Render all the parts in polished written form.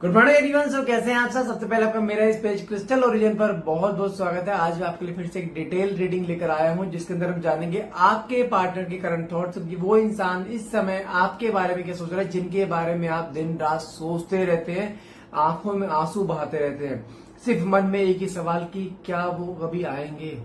Good morning everyone. सो कैसे हैं आप सब। सबसे पहले आपका मेरा इस पेज क्रिस्टल ओरिजिन पर बहुत बहुत स्वागत है। आज मैं आपके लिए फिर से एक डिटेल रीडिंग लेकर आया हूं जिसके अंदर हम जानेंगे आपके पार्टनर के करंट थॉट्स, वो इंसान इस समय आपके बारे में क्या सोच रहा है, जिनके बारे में आप दिन रात सोचते रहते हैं, आंखों में आंसू बहाते रहते हैं, सिर्फ मन में एक ही सवाल की क्या वो कभी आएंगे।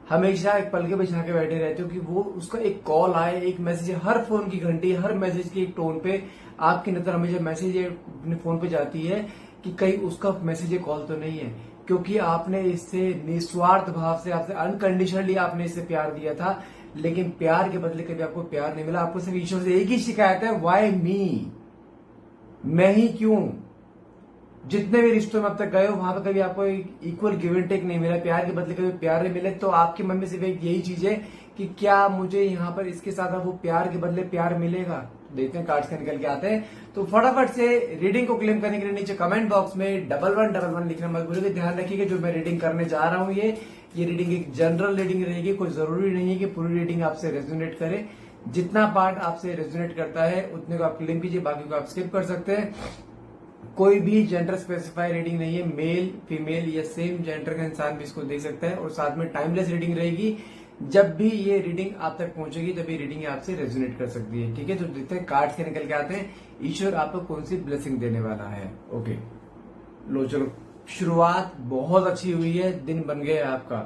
हमेशा एक पलके बिछा के बैठे रहते हो कि वो उसका एक कॉल आए, एक मैसेज, हर फोन की घंटी, हर मैसेज की एक टोन पे आपकी नजर हमेशा मैसेज अपने फोन पे जाती है कि कहीं उसका मैसेज या कॉल तो नहीं है, क्योंकि आपने इससे निस्वार्थ भाव से, आपसे अनकंडीशनली आपने इससे प्यार दिया था, लेकिन प्यार के बदले कभी आपको प्यार नहीं मिला। आपको सिर्फ ईश्वर से एक ही शिकायत है, वाई मी, मैं ही क्यों। जितने भी रिश्तों में अब तक गए हो वहां पर कभी आपको इक्वल गिव एंड टेक नहीं मिला, प्यार के बदले कभी प्यार नहीं मिले। तो आपके मन में सिर्फ एक यही चीज है कि क्या मुझे यहाँ पर इसके साथ वो प्यार के बदले प्यार मिलेगा। देखते हैं कार्ड्स का निकल के आते हैं। तो फटाफट से रीडिंग को क्लेम करने के लिए नीचे कमेंट बॉक्स में 1111 लिखना मत भूलिएगा। ध्यान रखिएगा जो मैं रीडिंग करने जा रहा हूँ ये रीडिंग एक जनरल रीडिंग रहेगी। कोई जरूरी नहीं है कि पूरी रीडिंग आपसे रेजोनेट करे। जितना पार्ट आपसे रेजोनेट करता है उतने को आप क्लेम कीजिए, बाकी को आप स्किप कर सकते हैं। कोई भी जेंडर स्पेसिफाई रीडिंग नहीं है, मेल फीमेल या सेम जेंडर का इंसान भी इसको देख सकता है। और साथ में टाइमलेस रीडिंग रहेगी। जब भी ये रीडिंग आप तक पहुंचेगी तभी रीडिंग आपसे रेजोनेट कर सकती है। ठीक है, तो देखते हैं कार्ड्स के निकल के आते हैं, ईश्वर आपको कौन सी ब्लेसिंग देने वाला है। ओके लो चलो, शुरुआत बहुत अच्छी हुई है, दिन बन गया आपका।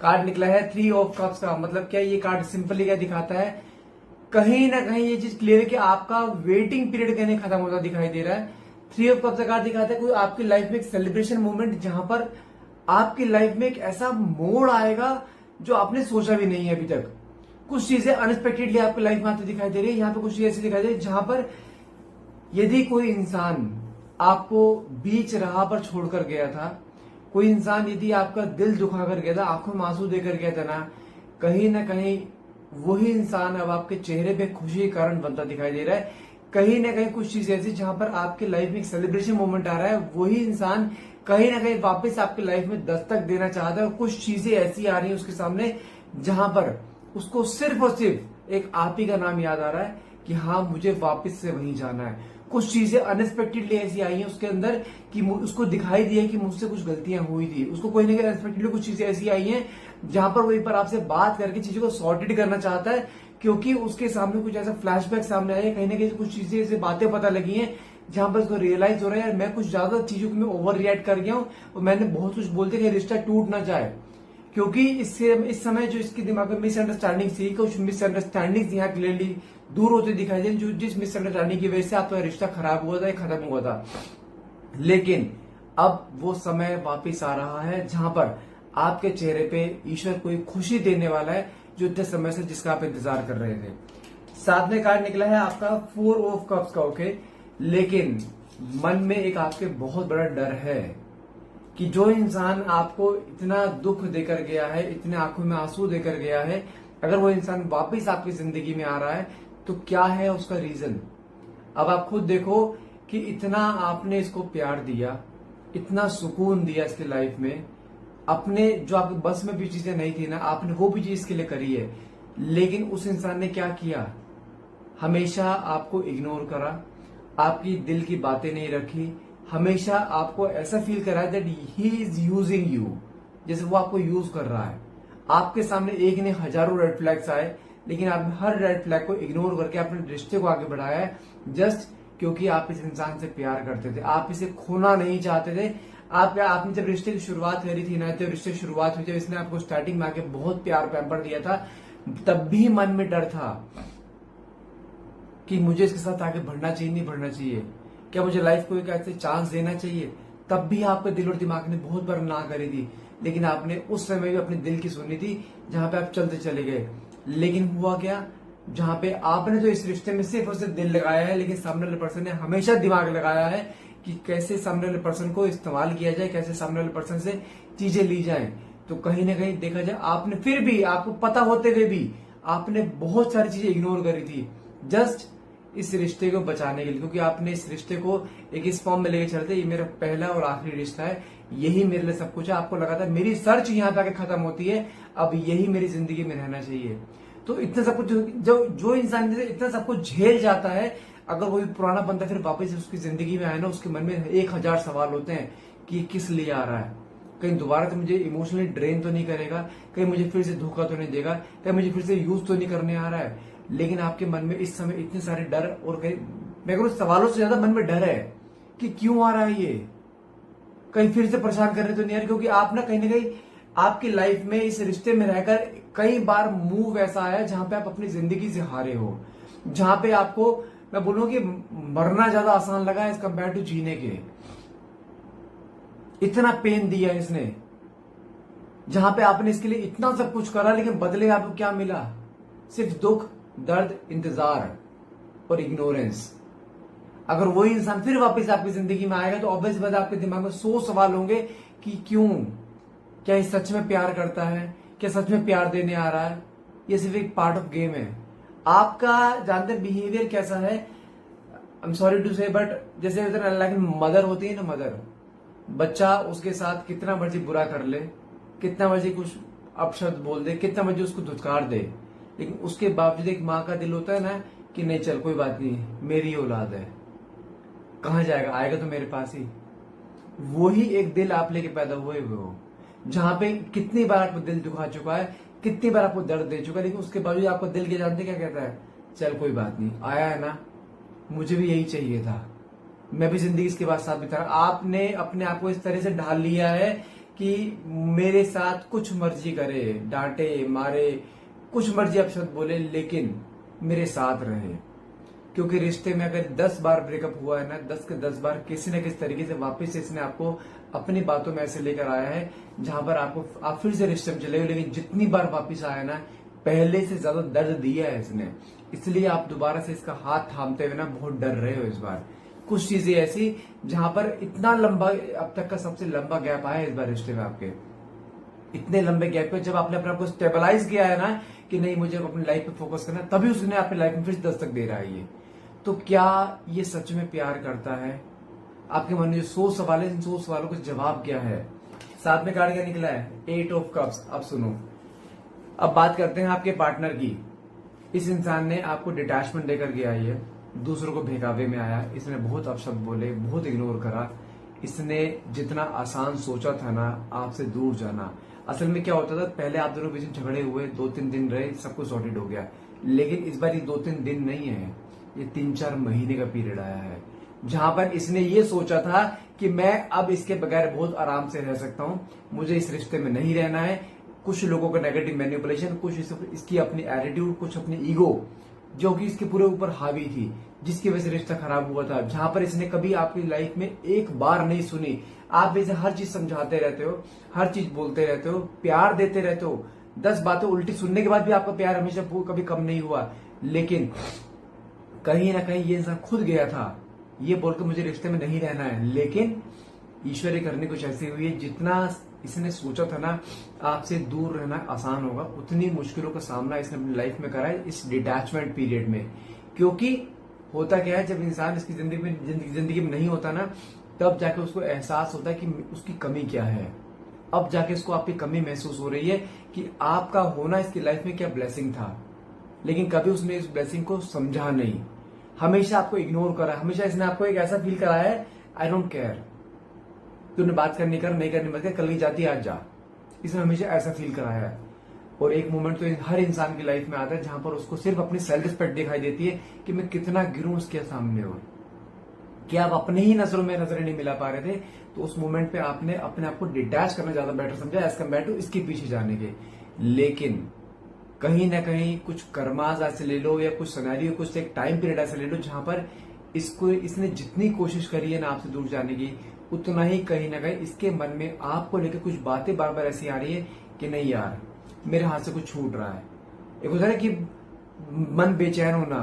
कार्ड निकला है 3 ऑफ कप्स का। मतलब क्या ये कार्ड सिंपली क्या दिखाता है, कहीं ना कहीं ये चीज क्लियर है कि आपका वेटिंग पीरियड कहने खत्म होता दिखाई दे रहा है। 3 ऑफ कप्स का कार्ड दिखाता है कोई आपकी लाइफ में एक सेलिब्रेशन मोमेंट, जहां पर आपकी लाइफ में एक ऐसा मोड़ आएगा जो आपने सोचा भी नहीं है अभी तक। कुछ चीजें अनएक्सपेक्टेडली आपकी लाइफ में आती दिखाई दे रही है। यहाँ पे कुछ चीजें ऐसी दिखाई दे रही है जहां पर यदि कोई इंसान आपको बीच राह पर छोड़कर गया था, कोई इंसान यदि आपका दिल दुखा कर गया था, आंखों में आंसू देकर गया था ना कहीं वही इंसान अब आपके चेहरे पे खुशी के कारण बनता दिखाई दे रहा है। कहीं ना कहीं कुछ चीजें ऐसी जहां पर आपकी लाइफ में एक सेलिब्रेशन मोमेंट आ रहा है, वही इंसान कहीं ना कहीं वापस आपकी लाइफ में दस्तक देना चाहता है। और कुछ चीजें ऐसी आ रही हैं उसके सामने जहां पर उसको सिर्फ और सिर्फ एक आप ही का नाम याद आ रहा है कि हाँ मुझे वापस से वहीं जाना है। कुछ चीजें अनएक्सपेक्टेडली ऐसी आई हैं उसके अंदर कि उसको दिखाई दिया कि मुझसे कुछ गलतियां हुई थी। उसको कोई ना कोई अनएक्सपेक्टेडली कुछ चीजें ऐसी आई हैं जहां पर वो एक बार आपसे बात करके चीजों को सॉर्टेड करना चाहता है, क्योंकि उसके सामने कुछ ऐसा फ्लैशबैक सामने आया है। कहीं ना कहीं कुछ चीजें ऐसी बातें पता लगी हैं जहां पर उसको रियलाइज हो रहा है यार मैं कुछ ज्यादा चीजों को मैं ओवर रिएक्ट कर गया हूं और मैंने बहुत कुछ बोलते कि रिश्ता टूट ना जाए। क्योंकि इस समय जो इसके दिमाग में मिसअंडरस्टैंडिंग थी, कुछ मिसअंडरस्टैंडिंग यहाँ क्लियरली दूर होते दिखाई दे, जो जिस मिसअंडरस्टैंडिंग की वजह से आपका रिश्ता खराब हुआ था, खत्म हुआ था। लेकिन अब वो समय वापिस आ रहा है जहां पर आपके चेहरे पे ईश्वर कोई खुशी देने वाला है जो इतने समय से जिसका आप इंतजार कर रहे थे। साथ में कार्ड निकला है आपका 4 ऑफ कप्स का। ओके, लेकिन मन में एक आपके बहुत बड़ा डर है कि जो इंसान आपको इतना दुख देकर गया है, इतने आंखों में आंसू देकर गया है, अगर वो इंसान वापस आपकी जिंदगी में आ रहा है तो क्या है उसका रीजन। अब आप खुद देखो कि इतना आपने इसको प्यार दिया, इतना सुकून दिया इसकी लाइफ में, अपने जो आपके बस में भी चीजें नहीं थी ना, आपने वो भी चीज इसके लिए करी है। लेकिन उस इंसान ने क्या किया, हमेशा आपको इग्नोर करा, आपकी दिल की बातें नहीं रखी, हमेशा आपको ऐसा फील करा that he is using you, जैसे वो आपको यूज कर रहा है। आपके सामने एक ने हजारों रेड फ्लैग्स आए, लेकिन आपने हर रेड फ्लैग को इग्नोर करके अपने रिश्ते को आगे बढ़ाया है, जस्ट क्योंकि आप इस इंसान से प्यार करते थे, आप इसे खोना नहीं चाहते थे। आपने जब रिश्ते की शुरुआत करी थी ना, जब रिश्ते की शुरुआत हुई, जब इसने आपको स्टार्टिंग में आके बहुत प्यार पैम्पर दिया था, तब भी मन में डर था कि मुझे इसके साथ आगे बढ़ना चाहिए नहीं बढ़ना चाहिए, क्या मुझे लाइफ को एक ऐसे चांस देना चाहिए। तब भी आपके दिल और दिमाग ने बहुत बार ना करी थी, लेकिन आपने उस समय भी अपने दिल की सुनी थी जहां पे आप चलते चले गए। लेकिन हुआ क्या, जहां पे आपने तो इस रिश्ते में सिर्फ और सिर्फ दिल लगाया है, लेकिन सामने वाले पर्सन ने हमेशा दिमाग लगाया है कि कैसे सामने वाले पर्सन को इस्तेमाल किया जाए, कैसे सामने वाले पर्सन से चीजें ली जाए। तो कहीं ना कहीं देखा जाए आपने फिर भी, आपको पता होते हुए भी आपने बहुत सारी चीजें इग्नोर करी थी, जस्ट इस रिश्ते को बचाने के लिए। क्योंकि आपने इस रिश्ते को एक इस फॉर्म में लेके चलते, ये मेरा पहला और आखिरी रिश्ता है, यही मेरे लिए सब कुछ है। आपको लगा था मेरी सर्च यहाँ पे आके खत्म होती है, अब यही मेरी जिंदगी में रहना चाहिए। तो इतना सब कुछ जो इंसान इतना सब कुछ झेल जाता है, अगर कोई पुराना बंदा फिर वापस उसकी जिंदगी में आए ना, उसके मन में 1000 सवाल होते हैं कि किस लिए आ रहा है, कहीं दोबारा तो मुझे इमोशनली ड्रेन तो नहीं करेगा, कहीं मुझे फिर से धोखा तो नहीं देगा, कहीं मुझे फिर से यूज तो नहीं करने आ रहा है। लेकिन आपके मन में इस समय इतने सारे डर और कहीं मैं कहूँ सवालों से ज्यादा मन में डर है कि क्यों आ रहा है ये, कहीं फिर से परेशान कर रहे तो नहीं यार। क्योंकि आप ना कहीं आपकी लाइफ में इस रिश्ते में रहकर कई बार मूव ऐसा आया जहां पे आप अपनी जिंदगी से हारे हो, जहां पे आपको मैं बोलूं कि मरना ज्यादा आसान लगा एज कंपेयर टू जीने के। इतना पेन दिया इसने, जहां पे आपने इसके लिए इतना सब कुछ करा, लेकिन बदले आपको क्या मिला? सिर्फ दुख, दर्द, इंतजार और इग्नोरेंस। अगर वही इंसान फिर वापस आपकी जिंदगी में आएगा तो ऑब्वियस बात आपके दिमाग में 100 सवाल होंगे कि क्यों, क्या ये सच में प्यार करता है, क्या सच में प्यार देने आ रहा है, ये सिर्फ एक पार्ट ऑफ गेम है। आपका जानते बिहेवियर कैसा है, आई एम सॉरी टू से बट जैसे लाइक मदर होती है ना, मदर, बच्चा उसके साथ कितना मर्जी बुरा कर ले, कितना मर्जी कुछ अपशब्द बोल दे, कितना मर्जी उसको धुतकार दे, लेकिन उसके बावजूद एक माँ का दिल होता है ना कि नहीं चल कोई बात नहीं, मेरी औलाद है, कहां जाएगा, आएगा तो मेरे पास ही। वही एक दिल आप लेके पैदा हुए हो, जहां पे कितनी बार आपको दिल दुखा चुका है, कितनी बार आपको दर्द दे चुका है, लेकिन उसके बावजूद आपको दिल के जानते क्या कहता है, चल कोई बात नहीं, आया है ना, मुझे भी यही चाहिए था, मैं भी जिंदगी इसके बाद साथ बिता रहा। आपने अपने आप को इस तरह से ढाल लिया है कि मेरे साथ कुछ मर्जी करे, डांटे मारे, कुछ मर्जी अपशब्द बोले, लेकिन मेरे साथ रहे। क्योंकि रिश्ते में अगर 10 बार ब्रेकअप हुआ है ना, 10 के 10 बार किसी न किसी तरीके से वापस से इसने आपको अपनी बातों में ऐसे लेकर आया है जहां पर आप फिर से रिश्ते में चले गए। लेकिन जितनी बार वापस आया ना, पहले से ज्यादा दर्द दिया है इसने, इसलिए आप दोबारा से इसका हाथ थामते हुए ना बहुत डर रहे हो इस बार। कुछ चीजें ऐसी जहां पर इतना लंबा, अब तक का सबसे लंबा गैप आया इस बार रिश्ते में आपके। इतने लंबे गैप पे जब आपने अपने आप को स्टेबलाइज किया है ना कि नहीं मुझे अपनी लाइफ पे फोकस करना, तभी उसने अपनी लाइफ में फिर दस्तक दे रहा है ये। तो क्या ये सच में प्यार करता है? आपके मन में जो 100 सवाल है, इन 100 सवालों का जवाब क्या है? साथ में कार्ड क्या निकला है? 8 ऑफ कप्स। अब सुनो, अब बात करते हैं आपके पार्टनर की। इस इंसान ने आपको डिटैचमेंट देकर गया, ये दूसरों को बहकावे में आया, इसने बहुत अपशब्द बोले, बहुत इग्नोर करा। इसने जितना आसान सोचा था ना आपसे दूर जाना, असल में क्या होता था, पहले आप दोनों बीच में झगड़े हुए, 2-3 दिन रहे, सब कुछ सॉर्टेड हो गया। लेकिन इस बार ये 2-3 दिन नहीं है, ये 3-4 महीने का पीरियड आया है, जहां पर इसने ये सोचा था कि मैं अब इसके बगैर बहुत आराम से रह सकता हूं, मुझे इस रिश्ते में नहीं रहना है। कुछ लोगों का नेगेटिव मैनिपुलेशन, कुछ इसकी अपनी एटीट्यूड, कुछ अपनी ईगो जो कि इसके पूरे ऊपर हावी थी, जिसकी वजह से रिश्ता खराब हुआ था। जहां पर इसने कभी आपकी लाइफ में एक बार नहीं सुनी। आप इसे हर चीज समझाते रहते हो, हर चीज बोलते रहते हो, प्यार देते रहते हो, 10 बातें उल्टी सुनने के बाद भी आपका प्यार हमेशा कभी कम नहीं हुआ। लेकिन कहीं ना कहीं ये इंसान खुद गया था ये बोल के मुझे रिश्ते में नहीं रहना है, लेकिन ईश्वर की करनी कुछ ऐसी हुई है, जितना इसने सोचा था ना आपसे दूर रहना आसान होगा, उतनी मुश्किलों का सामना इसने अपनी लाइफ में करा है इस डिटैचमेंट पीरियड में। क्योंकि होता क्या है, जब इंसान इसकी जिंदगी में नहीं होता ना, तब जाके उसको एहसास होता है कि उसकी कमी क्या है। अब जाके इसको आपकी कमी महसूस हो रही है कि आपका होना इसकी लाइफ में क्या ब्लेसिंग था, लेकिन कभी उसने इस ब्लेसिंग को समझा नहीं, हमेशा आपको इग्नोर करा। हमेशा इसने आपको एक ऐसा फील कराया है, आई डोंट केयर, तूने बात करनी कर, नहीं करनी मत कर, कल की जाती आज जा। इसने हमेशा ऐसा फील कराया है। और एक मोमेंट तो हर इंसान की लाइफ में आता है जहां पर उसको सिर्फ अपनी सेल्फ रिस्पेक्ट दिखाई देती है कि मैं कितना गिरूं उसके सामने, और क्या आप अपने ही नजरों में नजरें नहीं मिला पा रहे थे, तो उस मोमेंट पे आपने अपने आप को डिटैच करना ज्यादा बेटर समझा एज कम्पेयर टू इसके पीछे जाने के। लेकिन कहीं ना कहीं कुछ कर्माज ऐसे ले लो, या कुछ सिनेरियो, कुछ एक टाइम पीरियड ऐसे ले लो जहां पर इसने जितनी कोशिश करी है ना आपसे दूर जाने की, उतना ही कहीं ना कहीं इसके मन में आपको लेकर कुछ बातें बार बार ऐसी आ रही है कि नहीं यार मेरे हाथ से कुछ छूट रहा है। एक होता है कि मन बेचैन होना,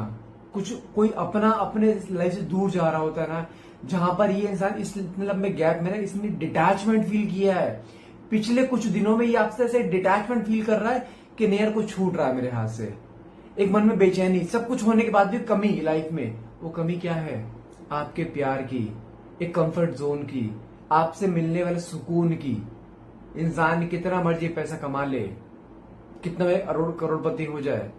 कुछ कोई अपने लाइफ से दूर जा रहा होता है ना, जहां पर ये इंसान इस इतने लंबे गैप में ना इसने डिटैचमेंट फील किया है। पिछले कुछ दिनों में ये आपसे ऐसे डिटैचमेंट फील कर रहा है कि नहीं यार कुछ छूट रहा है मेरे हाथ से। एक मन में बेचैनी, सब कुछ होने के बाद भी कमी लाइफ में। वो कमी क्या है? आपके प्यार की, एक कंफर्ट जोन की, आपसे मिलने वाले सुकून की। इंसान कितना मर्जी पैसा कमा ले, कितना करोड़पति हो जाए,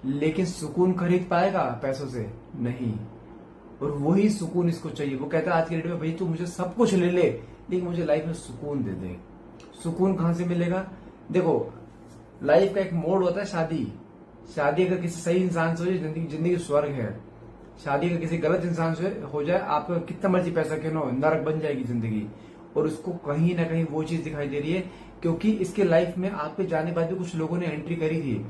लेकिन सुकून खरीद पाएगा पैसों से? नहीं। और वही सुकून इसको चाहिए। वो कहता है आज के डेट में भाई तू मुझे सब कुछ ले ले, लेकिन मुझे लाइफ में सुकून दे दे। सुकून कहां से मिलेगा? देखो, लाइफ का एक मोड होता है शादी। शादी अगर किसी सही इंसान से हो जाए, जिंदगी स्वर्ग है। शादी अगर किसी गलत इंसान से हो जाए, आपका कितना मर्जी पैसा क्यों ना हो, नरक बन जाएगी जिंदगी। और उसको कहीं ना कहीं वो चीज दिखाई दे रही है, क्योंकि इसके लाइफ में आपके जाने बाद भी कुछ लोगों ने एंट्री करी थी,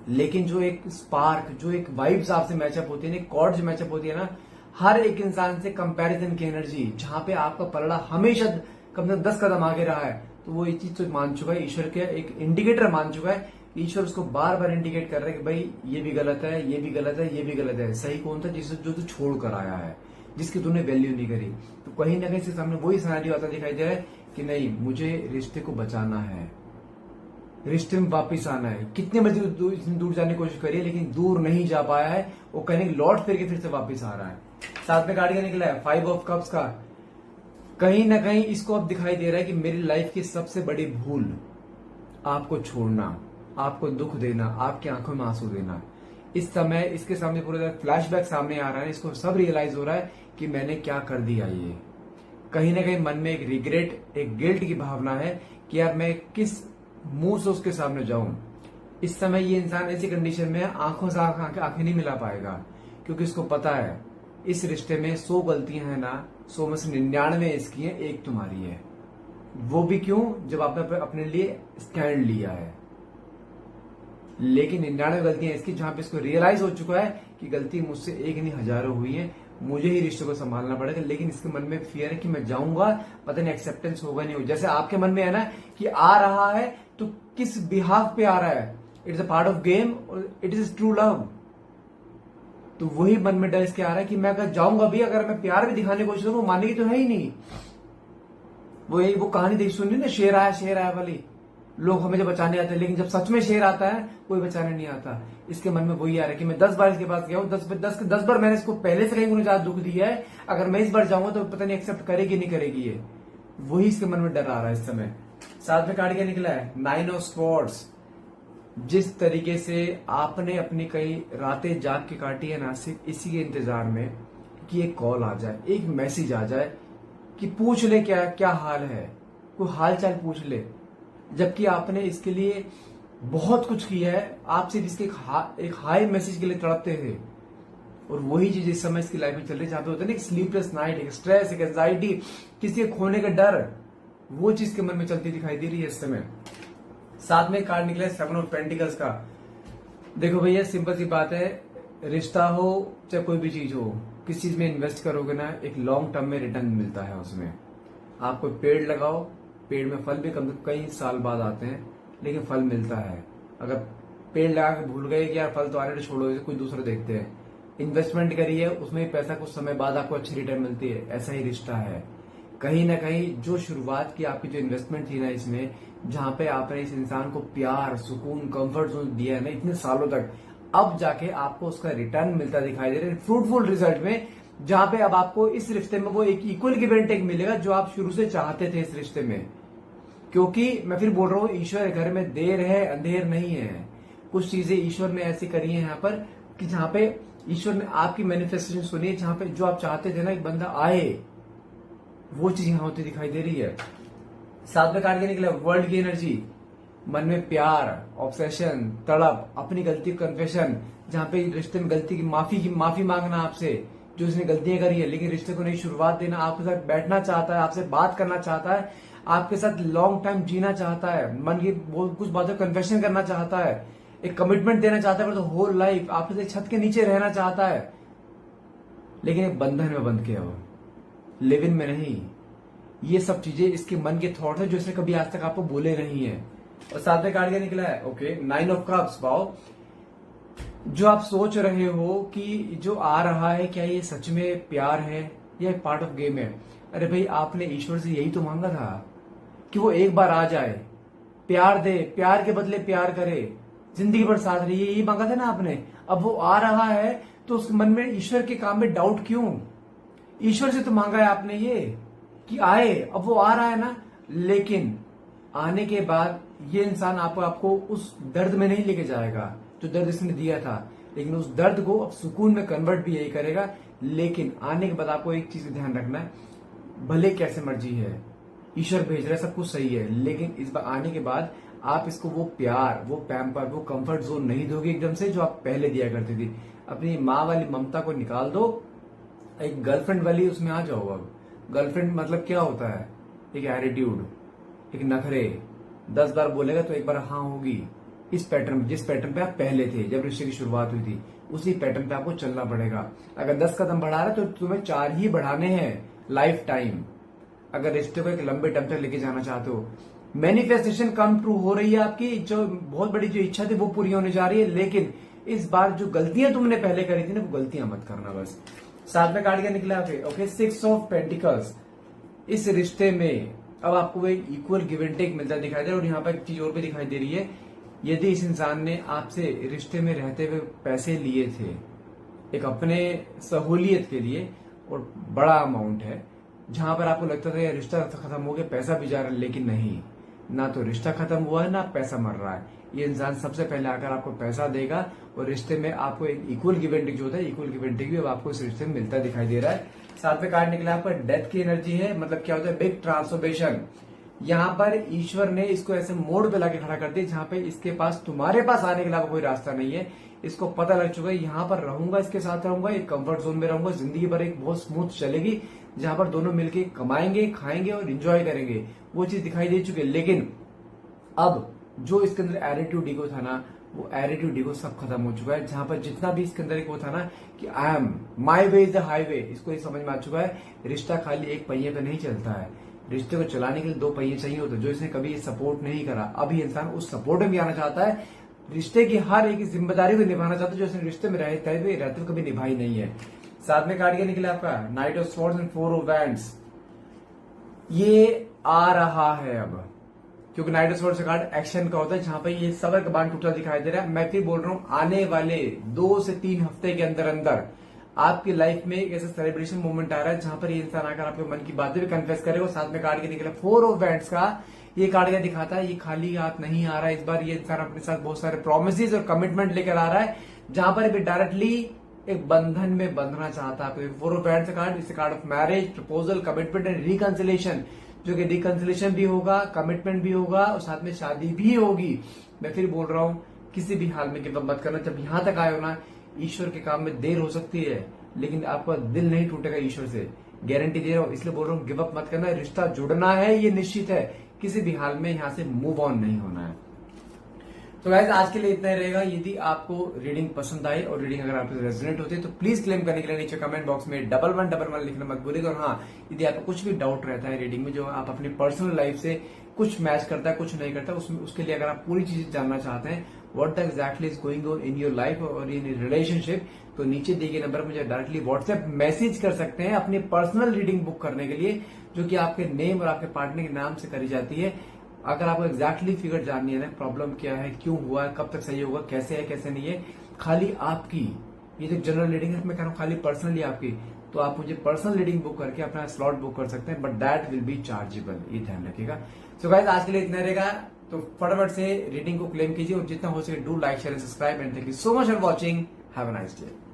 लेकिन जो एक स्पार्क, जो एक वाइब्स आपसे मैचअप होती है ना, कॉर्ड जो मैचअप होती है ना, हर एक इंसान से कंपैरिजन की एनर्जी, जहां पे आपका पलड़ा हमेशा कम से कम 10 कदम आगे रहा है, तो वो ये चीज तो मान चुका है, ईश्वर के एक इंडिकेटर मान चुका है। ईश्वर उसको बार बार इंडिकेट कर रहा है कि भाई ये भी गलत है, ये भी गलत है, ये भी गलत है। सही कौन था? जिसे जो तू छोड़ कर आया है, जिसकी तूने वैल्यू नहीं करी। तो कहीं ना कहीं इसके सामने वही सिनेरियो आता दिखाई दे रहा है कि नहीं, मुझे रिश्ते को बचाना है, रिश्ते में वापिस आना है। कितने मर्जी दूर जाने की कोशिश करिए, लेकिन दूर नहीं जा पाया है। वो कहीं लौट फिर के फिर से वापिस आ रहा है। साथ में कार्ड क्या निकला है? 5 ऑफ कप्स का। कहीं ना कहीं इसको अब दिखाई दे रहा है कि मेरी लाइफ की सबसे बड़ी भूल आपको छोड़ना, आपको दुख देना, आपकी आंखों में आंसू देना। इस समय इसके सामने पूरा फ्लैशबैक सामने आ रहा है। इसको सब रियलाइज हो रहा है कि मैंने क्या कर दिया। ये कहीं ना कहीं मन में एक रिग्रेट, एक गिल्ट की भावना है कि यार मैं किस मुंह से उसके सामने जाऊं। इस समय ये इंसान ऐसी कंडीशन में आंखों से आंखें नहीं मिला पाएगा, क्योंकि इसको पता है इस रिश्ते में 100 गलतियां हैं ना, 100 में से 99 इसकी है, एक तुम्हारी है। वो भी क्यों? जब आपने अपने लिए स्टैंड लिया है। लेकिन 99 गलतियां इसकी, जहां पे इसको रियलाइज हो चुका है कि गलती मुझसे एक नहीं हजारों हुई है, मुझे ही रिश्ते को संभालना पड़ेगा। लेकिन इसके मन में फियर है कि मैं जाऊंगा, पता नहीं एक्सेप्टेंस होगा नहीं होगा। जैसे आपके मन में है ना कि आ रहा है तो किस बिहाफ पे आ रहा है, it's a part of game और इट इज ट्रू लव। तो वही मन में डर इसके आ रहा है कि मैं अगर जाऊंगा भी, अगर मैं प्यार भी दिखाने की कोशिश करूं, वो मानेगी तो है ही नहीं। वो कहानी देख सुनी ना, शेर आया वाली, लोग हमें जब बचाने आते हैं, लेकिन जब सच में शेर आता है कोई बचाने नहीं आता। इसके मन में वही आ रहा है कि मैं 10 बार इसके पास गया हूं, 10 बार मैंने इसको पहले से कहीं उन्हें ज्यादा दुख दिया है, अगर मैं इस बार जाऊंगा तो पता नहीं एक्सेप्ट करेगी नहीं करेगी। ये वही इसके मन में डर आ रहा है इस समय। साथ में कार्ड क्या निकला है? 9 ऑफ स्वॉर्ड्स। जिस तरीके से आपने अपनी कई रातें जाग के काटी है ना, सिर्फ इसी के इंतजार में कि एक कॉल आ जाए, एक मैसेज आ जाए कि पूछ ले क्या हाल है, कोई हाल चाल पूछ ले। जबकि आपने इसके लिए बहुत कुछ किया है, आप सिर्फ इसके एक हाई मैसेज के लिए तड़पते थे। और वही चीज इस समय इसकी लाइफ में चल रही है, जहां पे होता है ना स्लीपलेस नाइट, एक स्ट्रेस, एक एंजाइटी, किसी के खोने का डर, वो चीज के मन में चलती दिखाई दे रही है इस समय। साथ में कार्ड निकला है 7 ऑफ पेंटिकल्स का। देखो भैया, सिंपल सी बात है, रिश्ता हो चाहे कोई भी चीज हो, किस चीज में इन्वेस्ट करोगे ना, एक लॉन्ग टर्म में रिटर्न मिलता है उसमें। आप कोई पेड़ लगाओ, पेड़ में फल भी कई साल बाद आते हैं, लेकिन फल मिलता है। अगर पेड़ लगा के भूल गए कि यार फल तो आने, छोड़ो, कोई दूसरा देखते हैं। इन्वेस्टमेंट करिए, उसमें पैसा कुछ समय बाद आपको अच्छी रिटर्न मिलती है। ऐसा ही रिश्ता है। कहीं ना कहीं जो शुरुआत की आपकी जो इन्वेस्टमेंट थी ना इसमें, जहां पे आपने इस इंसान को प्यार, सुकून, कंफर्ट जोन दिया है ना इतने सालों तक, अब जाके आपको उसका रिटर्न मिलता दिखाई दे रहा है फ्रूटफुल रिजल्ट में। जहां पे अब आपको इस रिश्ते में वो एक इक्वल गिव एंड टेक मिलेगा जो आप शुरू से चाहते थे इस रिश्ते में। क्योंकि मैं फिर बोल रहा हूं, ईश्वर घर में देर है अंधेर नहीं है। कुछ चीजें ईश्वर ने ऐसी करी है यहाँ पर कि जहां पे ईश्वर ने आपकी मैनिफेस्टेशन सुनी है, जहां पे जो आप चाहते थे ना एक बंदा आए, वो चीज यहां होती दिखाई दे रही है। साथ में कार्ड के निकला वर्ल्ड की एनर्जी, मन में प्यार, ऑब्सेशन, तड़प, अपनी गलती कन्फेशन, जहां पे रिश्ते में गलती की माफी मांगना आपसे, जो उसने गलतियां करी है, लेकिन रिश्ते को नई शुरुआत देना, आपके साथ बैठना चाहता है, आपसे बात करना चाहता है, आपके साथ लॉन्ग टाइम जीना चाहता है, मन की कुछ बातों कन्फेशन करना चाहता है, एक कमिटमेंट देना चाहता है, मतलब होल लाइफ आपके साथ छत के नीचे रहना चाहता है, लेकिन एक बंधन में बंध के हो, लिव इन में नहीं। ये सब चीजें इसके मन के थॉट है जो इसने कभी आज तक आपको बोले नहीं है। और साथ में कार्ड क्या निकला है? Okay, 9 of cups. वाओ, जो आप सोच रहे हो कि जो आ रहा है क्या ये सच में प्यार है या एक पार्ट ऑफ गेम है? अरे भाई, आपने ईश्वर से यही तो मांगा था कि वो एक बार आ जाए, प्यार दे, प्यार के बदले प्यार करे, जिंदगी भर साथ रहिए, यही मांगा था ना आपने। अब वो आ रहा है तो उस मन में ईश्वर के काम में डाउट क्यों? ईश्वर से तो मांगा है आपने ये कि आए, अब वो आ रहा है ना। लेकिन आने के बाद ये इंसान आपको उस दर्द में नहीं लेके जाएगा जो दर्द इसने दिया था। लेकिन उस दर्द को अब सुकून में कन्वर्ट भी यही करेगा। लेकिन आने के बाद आपको एक चीज ध्यान रखना है, भले कैसे मर्जी है, ईश्वर भेज रहा है, सब कुछ सही है, लेकिन इस बार आने के बाद आप इसको वो प्यार, वो पैम्पर, वो कंफर्ट जोन नहीं दोगे एकदम से जो आप पहले दिया करती थी। अपनी माँ वाली ममता को निकाल दो, एक गर्लफ्रेंड वाली उसमें आ जाओ। अब गर्लफ्रेंड मतलब क्या होता है, एक एटीट्यूड, एक नखरे, 10 बार बोलेगा तो एक बार हाँ होगी। इस पैटर्न, जिस पैटर्न पे आप पहले थे जब रिश्ते की शुरुआत हुई थी, उसी पैटर्न पे आपको चलना पड़ेगा। अगर 10 कदम बढ़ा रहे तो तुम्हें 4 ही बढ़ाने हैं लाइफ टाइम, अगर रिश्ते को एक लंबे टाइम तक लेके जाना चाहते हो। मैनिफेस्टेशन कम ट्रू हो रही है आपकी, जो बहुत बड़ी जो इच्छा थी वो पूरी होने जा रही है। लेकिन इस बार जो गलतियां तुमने पहले करी थी ना, वो गलतियां मत करना बस। साथ में कार्ड क्या निकला ओके, 6 ऑफ पेंटिकल्स। इस रिश्ते में अब आपको एक इक्वल गिव एंड टेक मिलता दिखाई दे रहा है। और यहाँ पर एक चीज और भी दिखाई दे रही है, यदि इस इंसान ने आपसे रिश्ते में रहते हुए पैसे लिए थे एक अपने सहूलियत के लिए, और बड़ा अमाउंट है, जहां पर आपको लगता था ये रिश्ता खत्म हो गया, पैसा भी जा रहा है, लेकिन नहीं, ना तो रिश्ता खत्म हुआ है ना पैसा मर रहा है। ये इंसान सबसे पहले आकर आपको पैसा देगा और रिश्ते में आपको एक इक्वल गिव एंड टेक जो होता है, इक्वल गिव एंड टेक भी अब आपको इस रिश्ते में मिलता दिखाई दे रहा है। साथ में कार्ड निकला आपका डेथ की एनर्जी है, मतलब क्या होता है, बिग ट्रांसफॉर्मेशन। यहाँ पर ईश्वर ने इसको ऐसे मोड़ पे लाके खड़ा कर दिया जहां पे इसके पास, तुम्हारे पास आने के अलावा कोई रास्ता नहीं है। इसको पता लग चुका है, यहाँ पर रहूंगा, इसके साथ रहूंगा, एक कंफर्ट जोन में रहूंगा, जिंदगी भर एक बहुत स्मूथ चलेगी, जहां पर दोनों मिलके कमाएंगे, खाएंगे और एंजॉय करेंगे, वो चीज दिखाई दे चुकी है। लेकिन अब जो इसके अंदर एटीट्यूड ईगो था ना, वो एटीट्यूड ईगो सब खत्म हो चुका है। जहां पर जितना भी इसके अंदर एक वो था ना कि I am my way is the highway, इसको ये समझ में आ चुका है। रिश्ता खाली एक पहिए पे नहीं चलता है, रिश्ते को चलाने के लिए 2 पहिए चाहिए होते हैं। जो इसने कभी सपोर्ट नहीं करा, अभी इंसान उस सपोर्ट में भी आना चाहता है, रिश्ते की हर एक जिम्मेदारी को निभाना चाहता है जो इसने रिश्ते में रहते हुए कभी निभाई नहीं है। साथ में कार्ड क्या निकला आपका, night of swords and 4 of wands. ये आ रहा है अब, क्योंकि नाइट ऑफ स्वॉर्ड्स का कार्ड एक्शन का होता है, जहां पर ये सबर का बांध टूटा दिखाई दे रहा है। मैं फिर बोल रहा हूं, आने वाले 2 से 3 हफ्ते के अंदर अंदर आपकी लाइफ में एक ऐसा सेलिब्रेशन मोमेंट आ रहा है जहां पर ये इंसान आकर आपके मन की बातें भी कन्फेस करेगा। साथ में कार्ड के निकला 4 ऑफ वैंड्स का। ये कार्ड क्या दिखाता है, ये खाली हाथ नहीं आ रहा है इस बार। ये इंसान अपने साथ बहुत सारे प्रोमिसेस और कमिटमेंट लेकर आ रहा है, जहां पर भी डायरेक्टली एक बंधन में बंधना चाहता है। 4 ऑफ वैंड्स का कार्ड, इस card of marriage, proposal, commitment and reconciliation, जो कि रिकंसिलेशन भी होगा, कमिटमेंट भी होगा और साथ में शादी भी होगी। मैं फिर बोल रहा हूं, किसी भी हाल में गिव अप मत करना। जब यहां तक आए हो ना, ईश्वर के काम में देर हो सकती है, लेकिन आपका दिल नहीं टूटेगा ईश्वर से, गारंटी दे रहा हूं। इसलिए बोल रहा हूं, गिव अप मत करना। रिश्ता जुड़ना है, ये निश्चित है, किसी भी हाल में यहां से मूव ऑन नहीं होना है। तो गाइस, आज के लिए इतना ही रहेगा। यदि आपको रीडिंग पसंद आई और रीडिंग अगर आपसे रेजोनेट होती है तो प्लीज क्लेम करने के लिए नीचे कमेंट बॉक्स में 1111 लिखना मत भूलिएगा। और हाँ, यदि आपको कुछ भी डाउट रहता है रीडिंग में, जो आप अपनी पर्सनल लाइफ से कुछ मैच करता है, कुछ नहीं करता, उसके लिए अगर आप पूरी चीजें जानना चाहते हैं, what exactly is going on in your life और इन रिलेशनशिप, तो नीचे दिए गए नंबर पर मुझे डायरेक्टली व्हाट्सएप मैसेज कर सकते हैं अपनी पर्सनल रीडिंग बुक करने के लिए, जो कि आपके नेम और आपके पार्टनर के नाम से करी जाती है। अगर आपको एग्जैक्टली फिगर जाननी है ना, प्रॉब्लम क्या है, क्यों हुआ है, कब तक सही होगा, कैसे है कैसे नहीं है, खाली आपकी, ये जो जनरल रीडिंग है मैं कह रहा हूँ खाली पर्सनली आपकी, तो आप मुझे पर्सनल रीडिंग बुक करके अपना स्लॉट बुक कर सकते हैं, but that will be chargeable, ये ध्यान रखिएगा। सो गाइस, आज के लिए इतना रहेगा, तो फटाफट से रीडिंग को क्लेम कीजिए और जितना हो सके do like share and subscribe and thank you so much for watching. Have a nice day.